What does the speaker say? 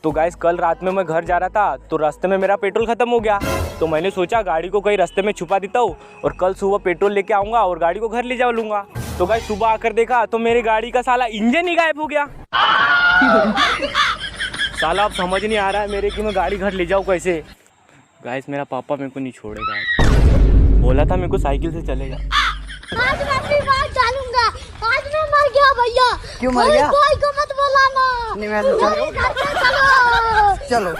तो गाइस कल रात में मैं घर जा रहा था तो रास्ते में मेरा पेट्रोल खत्म हो गया। तो मैंने सोचा गाड़ी को कहीं रास्ते में छुपा देता हूँ और कल सुबह पेट्रोल लेके आऊँगा और गाड़ी को घर ले जा लूँगा। तो गाइस सुबह आकर देखा तो मेरी गाड़ी का साला इंजन ही गायब हो गया। साला अब समझ नहीं आ रहा है मेरे कि मैं गाड़ी घर ले जाऊँ कैसे। गाइस मेरा पापा मेरे को नहीं छोड़ेगा, बोला था मेरे को साइकिल से चलेगा। आज मैं अपनी बात डालूंगा। आज मैं मर गया भैया। क्यों मर गया? कोई को मत बुलाना। नहीं मैं चलो चलो चलो।